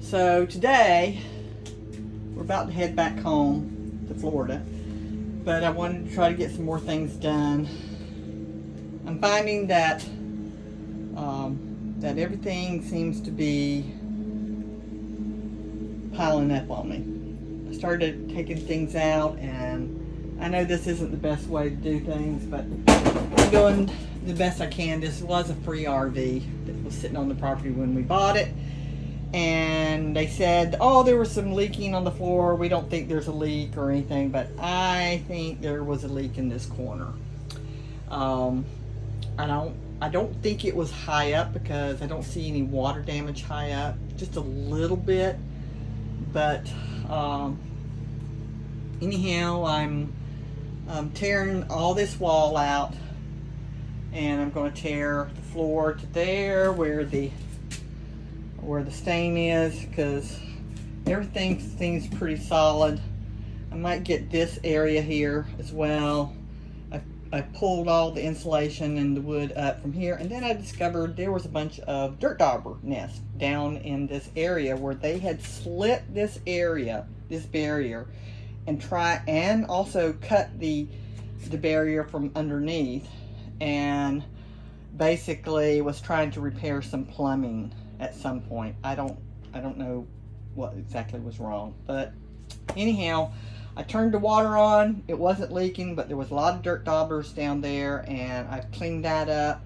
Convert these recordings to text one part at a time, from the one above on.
So today, we're about to head back home to Florida, but I wanted to try to get some more things done. I'm finding that that everything seems to be piling up on me. I started taking things out, and I know this isn't the best way to do things, but I'm doing the best I can. This was a free RV that was sitting on the property when we bought it, and they said, oh, there was some leaking on the floor. We don't think there's a leak or anything, but I think there was a leak in this corner. I don't think it was high up because I don't see any water damage high up, just a little bit. But anyhow, I'm tearing all this wall out, and I'm going to tear the floor to there where the stain is, because everything seems pretty solid. I might get this area here as well. I pulled all the insulation and the wood up from here, and then I discovered there was a bunch of dirt dauber nests down in this area where they had split this area, this barrier, and also cut the barrier from underneath, and basically was trying to repair some plumbing at some point. I don't know what exactly was wrong, but anyhow, I turned the water on. It wasn't leaking, but there was a lot of dirt daubers down there, and I've cleaned that up.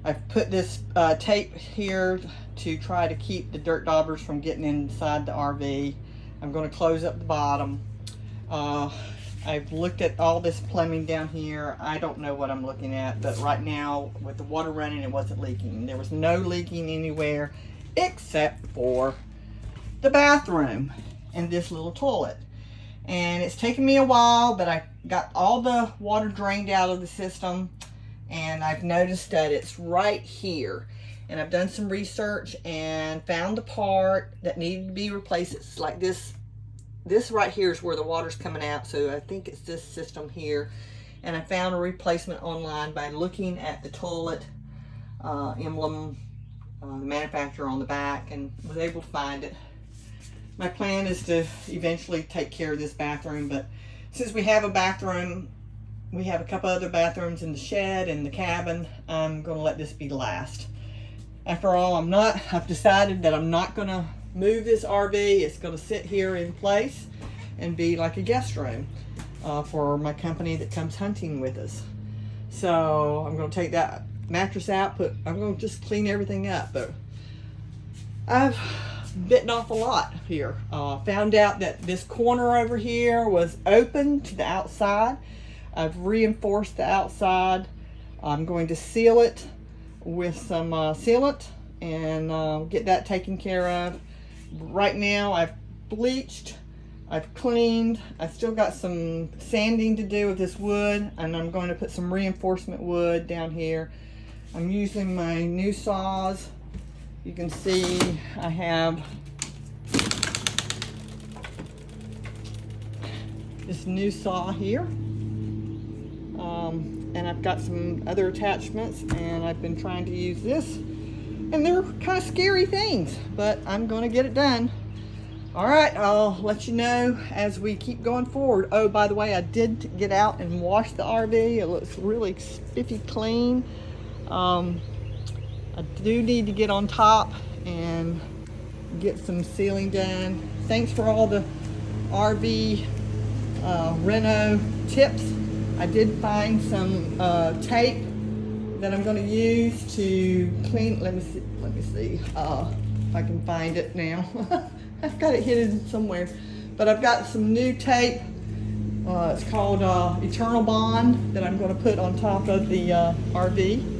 I've put this tape here to try to keep the dirt daubers from getting inside the RV. I'm going to close up the bottom. I've looked at all this plumbing down here. I don't know what I'm looking at, but right now with the water running, it wasn't leaking. There was no leaking anywhere except for the bathroom and this little toilet. And it's taken me a while, but I got all the water drained out of the system, and I've noticed that it's right here. And I've done some research and found the part that needed to be replaced. It's like this right here is where the water's coming out, so I think it's this system here. And I found a replacement online by looking at the toilet emblem, the manufacturer on the back, and was able to find it. My plan is to eventually take care of this bathroom, but since we have a bathroom, we have a couple other bathrooms in the shed and the cabin, I'm going to let this be the last. After all, I've decided that I'm not going to move this RV. It's going to sit here in place and be like a guest room for my company that comes hunting with us. So I'm going to take that mattress out, I'm going to just clean everything up, but I've bitten off a lot here. Found out that this corner over here was open to the outside. I've reinforced the outside. I'm going to seal it with some sealant and get that taken care of. Right now I've bleached, I've cleaned, I've still got some sanding to do with this wood, and I'm going to put some reinforcement wood down here. I'm using my new saws. You can see I have this new saw here, and I've got some other attachments, and I've been trying to use this, and they're kind of scary things, but I'm going to get it done. All right, I'll let you know as we keep going forward. Oh, by the way, I did get out and wash the RV. It looks really spiffy clean. I do need to get on top and get some sealing done. Thanks for all the RV reno tips. I did find some tape that I'm going to use to clean. Let me see if I can find it now. I've got it hidden somewhere, but I've got some new tape. It's called Eternal Bond that I'm going to put on top of the RV.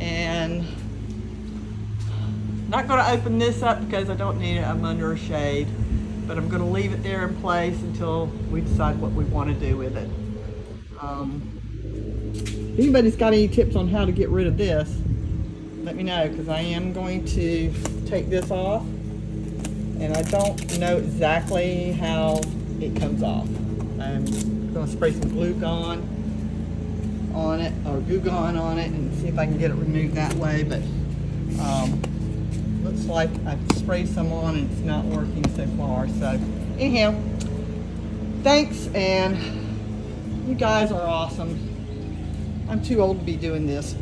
And I'm not going to open this up because I don't need it. I'm under a shade, but I'm going to leave it there in place until we decide what we want to do with it. If anybody's got any tips on how to get rid of this, let me know, because I am going to take this off, and I don't know exactly how it comes off. I'm going to spray some glue gun on it, or Goo Gone on it, and see if I can get it removed that way. But let's looks like I've sprayed some on and it's not working so far. So anyhow, thanks, and you guys are awesome. I'm too old to be doing this.